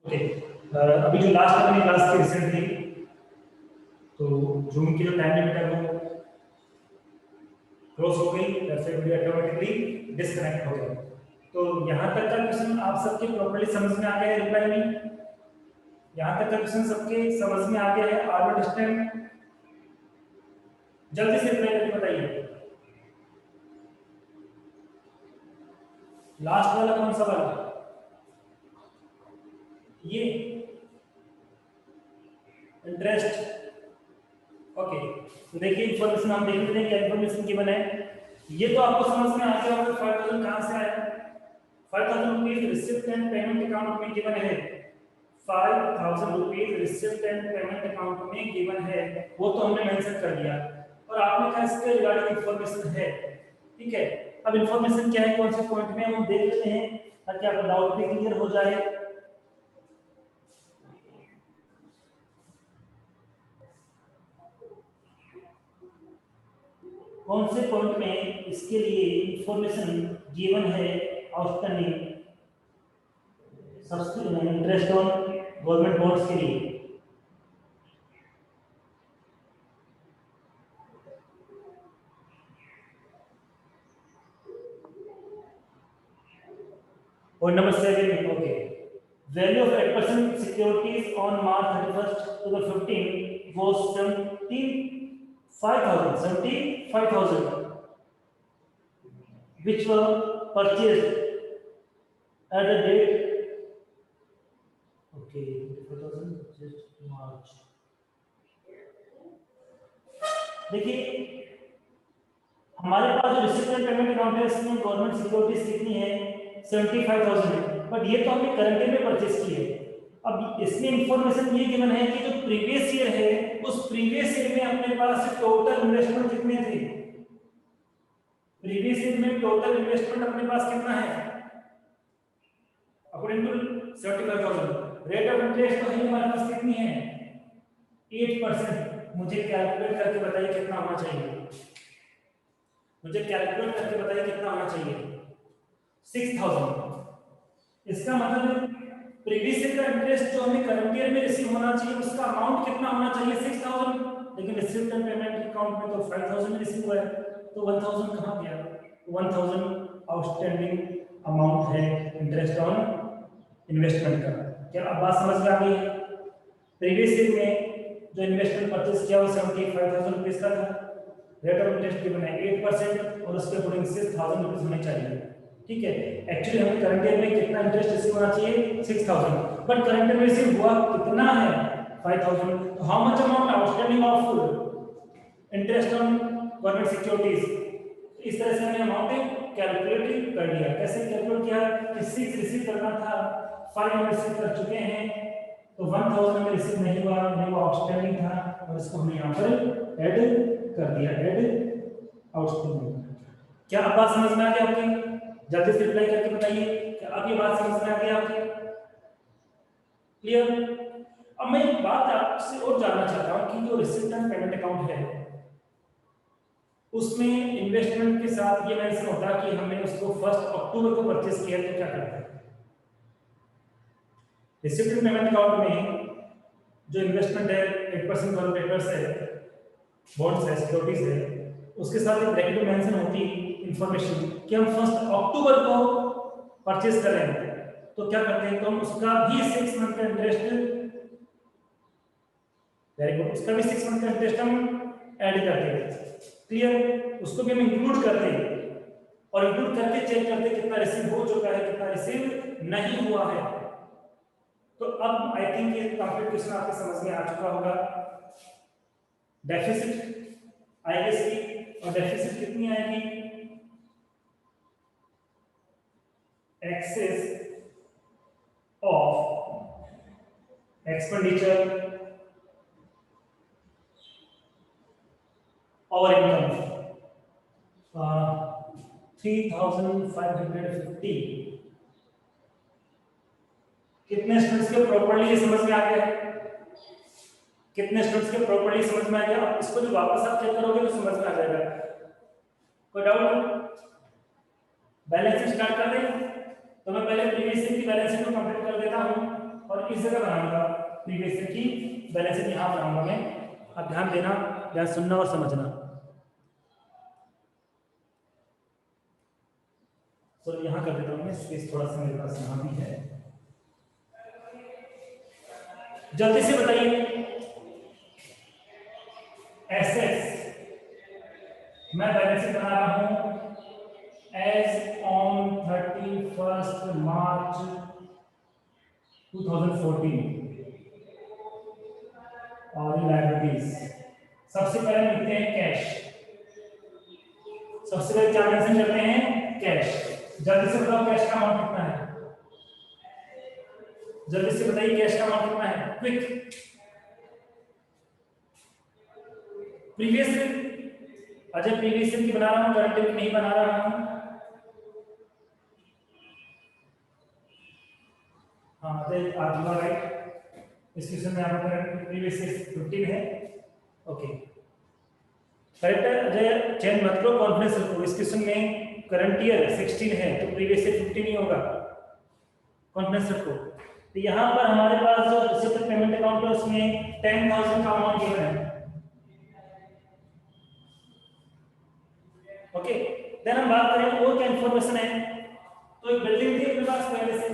Okay, अभी जो last अपनी क्लास की रिजल्ट थी, तो जूम की जो टाइम लिमिट है वो क्रॉस हो गई, फिर वीडियो ऑटोमेटिकली डिस्कनेक्ट हो गया। तो यहाँ तक का क्वेश्चन आप सबके प्रॉपर्ली समझ में आ गया है? रिप्लाई में यहाँ तक का क्वेश्चन सबके समझ में आ गया है? Are you understand? जल्दी से रिप्लाई करके बताइए। लास्ट वाला कौन सा वाला? ये इंटरेस्ट। ओके, तो देखिए इन्फॉर्मेशन हम देख लेते हैं क्या इन्फॉर्मेशन की बना है। ये तो आपको समझ में आ गया होगा 5000 कहां से आया। 5000 rupees receipt and payment account में गिवन है। 5000 rupees receipt and payment account में गिवन है, वो तो हमने मेंशन कर दिया। और आपने कहा इसके रिगार्डिंग इन्फॉर्मेशन है, ठीक है। अब इन्फॉर्मेशन क्या है, कौन से पॉइंट में हम देख लेते हैं ताकि आपका डाउट भी क्लियर हो जाए। कौन से पॉइंट में इसके लिए इंफॉर्मेशन गिवन है? Outstanding subsidy interest on government bonds के लिए। और number 7, okay, value of 8% securities on March 31st 2015 was 75,000 which were purchased at the date, okay, 4,000 purchased March। देखिए हमारे पास जो रिसिप्ट एंड पेमेंट अकाउंट है इसमें गवर्नमेंट सिक्योरिटीज कितनी है? 75,000 है, बट ये तो हमने करंट ईयर में परचेस की है। अब इसमें इंफॉर्मेशन ये गिवन है कि जो प्रीवियस ईयर है उस प्रीवियस ईयर में अपने पास टोटल इन्वेस्टमेंट कितने थे? प्रीवियस ईयर में टोटल इन्वेस्टमेंट अपने पास कितना है? According to 75,000 rate of interest तो हमारे पास कितनी है? 8%। मुझे कैलकुलेट करके बताइए कितना होना चाहिए। मुझे कैलकुलेट करके बताइए कितना होना चाहिए? 6,000। इसका मतलब प्रीवियस ईयर का इंटरेस्ट जो हमें करंट ईयर में रिसीव होना चाहिए उसका अमाउंट कितना होना चाहिए? 6,000। लेकिन रिसिप्ट एंड पेमेंट अकाउंट में तो 5,000 रिसीव हुआ है, तो 1,000 कहां गया? 1,000 आउटस्टैंडिंग अमाउंट है इंटरेस्ट ऑन इन्वेस्टमेंट का। क्या अब बात समझ में आ गई? प्रीवियस ईयर में जो इन्वेस्टमेंट परचेज किया वो 75,000 रुपीज का था, रेट ऑफ इंटरेस्ट गिवन है 8% और उसके अकॉर्डिंग 6,000 रुपीज होने चाहिए, ठीक है। एक्चुअली हमें करंट ईयर में कितना इंटरेस्ट रिसीव होना चाहिए? 6,000, बट करंट ईयर में रिसीव हुआ कितना है? 5,000। तो how much amount outstanding of interest on government securities? इस तरह से हमने अमाउंट कैलकुलेट कर लिया। कैसे कैलकुलेट किया कि 6 रिसीव करना था, 5 हम रिसीव कर चुके हैं, तो 1,000 में रिसीव नहीं हुआ, नहीं वो आउटस्टैंडिंग था और इसको हमने यहाँ पर ऐड कर दिया, ऐड आउटस्टैंडिंग। क्या अब बात समझ में आ गई आपकी? जल्दी से रिप्लाई करके बताइए, क्या अब ये बात समझ में आ गई आपकी? क्लियर? अब मैं एक बात आपसे और जानना चाहता हूं कि जो रिसिप्ट एंड पेमेंट अकाउंट है उसमें इन्वेस्टमेंट के साथ ये मेंशन होता है कि हमने उसको 1 अक्टूबर को परचेस किया, तो क्या करते हैं? रिसिप्ट एंड पेमेंट अकाउंट में जो इन्वेस्टमेंट है 8% वाले पेपर्स है, बॉन्ड्स है, सिक्योरिटीज है, उसके साथ एक ब्रैकेट में मेंशन होती इंफॉर्मेशन कि हम 1 अक्टूबर को परचेस कर रहे हैं, तो क्या करते हैं? तो हम उसका भी 6 मंथ का इंटरेस्ट, वेरी गुड, उसका भी 6 मंथ का इंटरेस्ट हम ऐड करते हैं। क्लियर? उसको भी हम इंक्लूड करते हैं और इंक्लूड करके चेक करते हैं कितना रिसीव हो चुका है, कितना रिसीव नहीं हुआ है। तो अब आई थिंक ये कंप्लीट क्वेश्चन आपके समझ में आ चुका होगा। डेफिसिट आएगी इसकी, और डेफिसिट कितनी आएगी? एक्सेस ऑफ एक्सपेंडिचर और इनकम 3,550। कितने स्टूडेंट्स के प्रॉपर्ली समझ में आ गया? कितने स्टूडेंट्स के प्रॉपर्ली समझ में आ गया? इसको जो वापस आप चेक करोगे तो समझ में आ जाएगा। कोई डाउट? बैलेंस शीट स्टार्ट कर दें? तो मैं पहले प्रीवियस ईयर की बैलेंस शीट को कंप्लीट कर देता हूं और इस ईयर का बनाऊंगा, प्रीवियस ईयर की बैलेंस शीट यहाँ बनाऊंगा मैं। अब ध्यान देना, ध्यान सुनना और समझना। तो यहाँ कर देता हूँ मैं, स्पेस थोड़ा सा मेरे पास यहाँ भी है। जल्दी से बताइए, एसेट्स मैं बैलेंस शीट बना रहा हूँ एज ऑन 31 मार्च 2014 और लायबिलिटीज। सबसे पहले लिखते हैं कैश, सबसे पहले क्या मेंशन करते हैं, कैश। जल्दी से बताओ कैश का अमाउंट कितना है, जल्दी से बताइए कैश का अमाउंट कितना है, क्विक। प्रीवियस अजय प्रीवियस की बना रहा हूं, करंट ईयर की नहीं बना रहा हूं। हाँ अजय आप यू आर राइट, इस क्वेश्चन में आपका करंट प्रीवियस ईयर 15 है, ओके करेक्ट है। अजय चेंज मत करो, कॉन्फिडेंस रखो। इस क्वेश्चन में करंट ईयर 16 है तो प्रीवियस ईयर 15 नहीं होगा, कॉन्फिडेंस रखो। तो यहाँ पर हमारे पास जो रिसिप्ट पेमेंट अकाउंट है उसमें 10,000 का अमाउंट गिवन है, ओके। देन हम बात करें और क्या इंफॉर्मेशन है, तो एक बिल्डिंग थी अपने पास पहले से,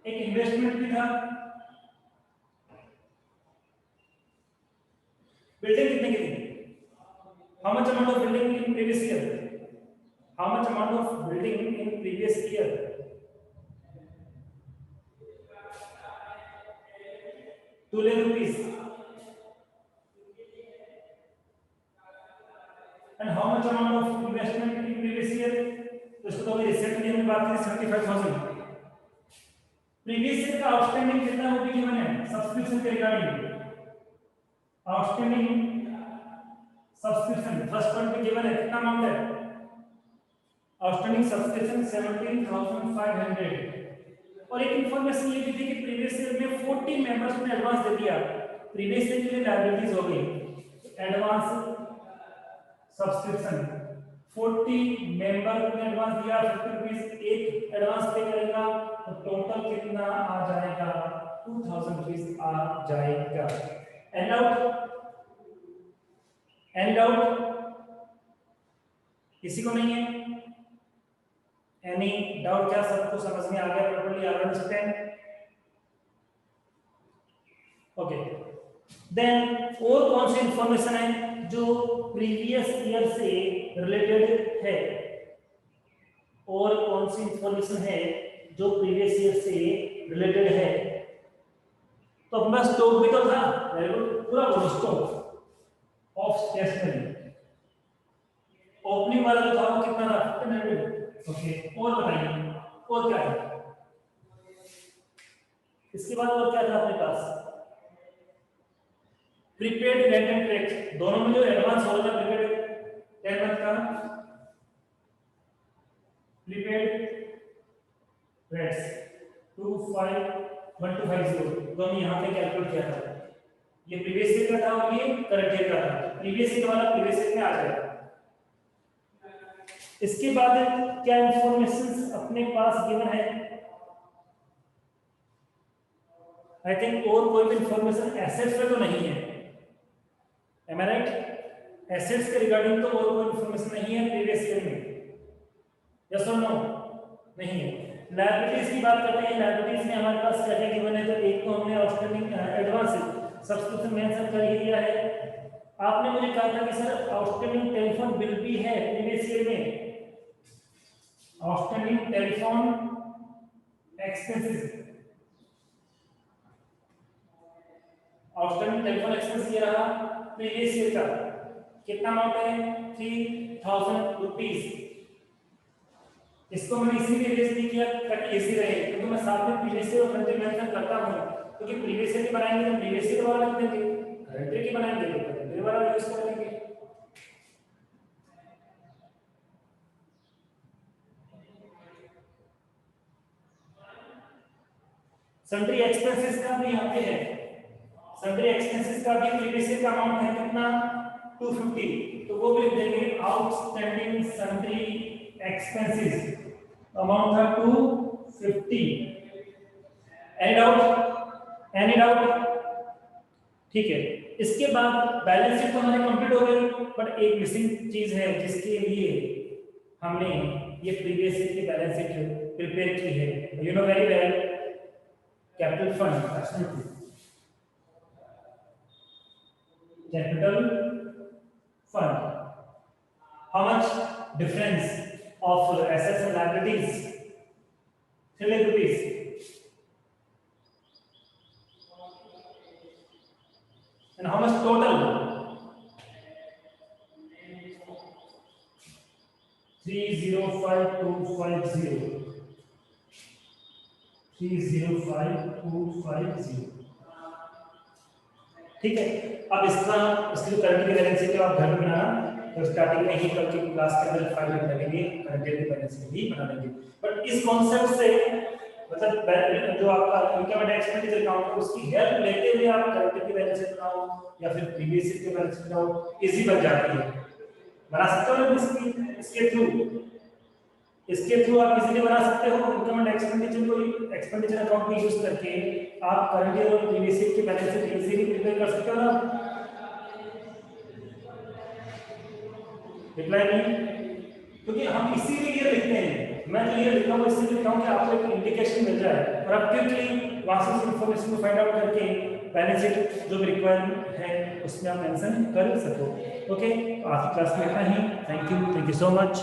एक इन्वेस्टमेंट भी था। बिल्डिंग कितने की थी, how much amount of building in previous year, how much amount of building in previous year, 2 lakh rupees. And how much amount of investment in previous year, तो इसको तो अभी रिसेंटली हमने बात की 75,000। प्रीवियस ईयर का आउटस्टैंडिंग कितना रुपए गिवन है सब्सक्रिप्शन के regarding, outstanding subscription first point पे गिवन है, कितना अमाउंट है आउटस्टैंडिंग सब्सक्रिप्शन 17,500। और एक इंफॉर्मेशन ये भी थी कि प्रीवियस ईयर में 40 मेंबर्स ने एडवांस दे दिया, प्रीवियस ईयर के लिए लायबिलिटीज हो गई, एडवांस सब्सक्रिप्शन 40 मेंबर ने एडवांस दिया, 50 रुपीस एक एडवांस पे करेगा तो टोटल कितना आ जाएगा, 2000 रुपीस आ जाएगा। एनी डाउट, एनी डाउट किसी को नहीं है, एनी डाउट? क्या सबको समझ में आ गया properly, are understand? Okay then और कौन सी इंफॉर्मेशन है जो प्रीवियस ईयर से रिलेटेड है, और कौन सी इंफॉर्मेशन है जो प्रीवियस ईयर से रिलेटेड है? तो अपना स्टॉक भी तो था, वेरी गुड, पूरा बोलो स्टॉक ऑफ स्टेशनरी, ओपनिंग वाला जो था वो कितना था 1500, ओके। और बताइए और क्या है इसके बाद, और क्या था अपने पास, प्रीपेड रेंट एंड टैक्स, दोनों में जो एडवांस हो रहा था प्रीपेड 10 मंथ का, प्रीपेड रेट्स 251250 दोनों यहां पे कैलकुलेट किया था। ये प्रीवियस ईयर का था और ये करंट ईयर का था, प्रीवियस ईयर वाला प्रीवियस ईयर में आ जाएगा। इसके बाद क्या इंफॉर्मेशन अपने पास गिवन है, आई थिंक और कोई भी इंफॉर्मेशन एसेट्स में तो नहीं है, एम आई राइट? एसेट्स के रिगार्डिंग तो और कोई इंफॉर्मेशन नहीं है प्रीवियस ईयर में, यस और नो? नहीं है। लायबिलिटीज की बात करते हैं, लायबिलिटीज में हमारे पास क्या क्या गिवन है, तो एक तो हमने आउटस्टैंडिंग एडवांस सब्सक्रिप्शन मेंशन कर ही दिया है। आपने मुझे कहा था कि सर आउटस्टैंडिंग टेलीफोन बिल भी है प्रीवियस ईयर में, outstanding telephone expenses, outstanding telephone expense ये रहा प्रीवियस ईयर का, कितना अमाउंट है 3000 रुपीस। इसको मैंने इसीलिए रेज नहीं किया ताकि इजी रहे, क्योंकि मैं साथ में प्रीवियस ईयर और करंट ईयर मेंशन करता हूं, क्योंकि प्रीवियस ईयर की बनाएंगे तो प्रीवियस ईयर वाला लिख देंगे, करंट ईयर की बनाएंगे तो करंट ईयर वाला यूज कर लेंगे। सन्ड्री एक्सपेंसेस का भी यहाँ पे है, सन्ड्री एक्सपेंसेस का भी प्रीवियस ईयर का अमाउंट है कितना 250, तो वो भी लिख देंगे आउटस्टैंडिंग सन्ड्री एक्सपेंसेस अमाउंट था 250। 50। Any doubt? ठीक है, इसके बाद बैलेंस शीट तो हमारी कंप्लीट हो गई, बट एक मिसिंग चीज है जिसके लिए हमने ये प्रीवियस ईयर की बैलेंस शीट प्रिपेयर की है। You know very well, capital fund, capital fund, how much difference of assets and liabilities? 3 lakh rupees. And how much total? 305250. 305250। ठीक है, अब इसकी करंट की बैलेंस शीट आप घर में बनाना, तो स्टार्टिंग में ही कल की क्लास के अंदर फाइल लगेंगे, करंट की बैलेंस शीट भी बना लेंगे। बट इस कॉन्सेप्ट से मतलब जो आपका इनकम एंड एक्सपेंडिचर अकाउंट है उसकी हेल्प लेते हुए आप करंट की बैलेंस शीट बनाओ या फिर प्रीवियस ईयर की बैलेंस शीट बनाओ, इजी बन जाती है। बना सकते हो इसके थ्रू आप इजीली बना सकते हो। इनकम एंड एक्सपेंडिचर अकाउंट को यूज करके आप करंट ईयर और प्रीवियस ईयर की बैलेंस शीट इजीली प्रिपेयर कर सकते हो ना? रिप्लाई नहीं, क्योंकि हम इसीलिए ये लिखते हैं। मैं तो ये लिखता हूँ इसलिए लिखता हूँ कि आपको एक इंडिकेशन मिल जाए और आप क्विकली वहां से इंफॉर्मेशन को फाइंड आउट करके बैलेंस शीट जो भी रिक्वायरमेंट है उसमें आप मेंशन कर सको। ओके, आज की क्लास में इतना ही। Thank you so much.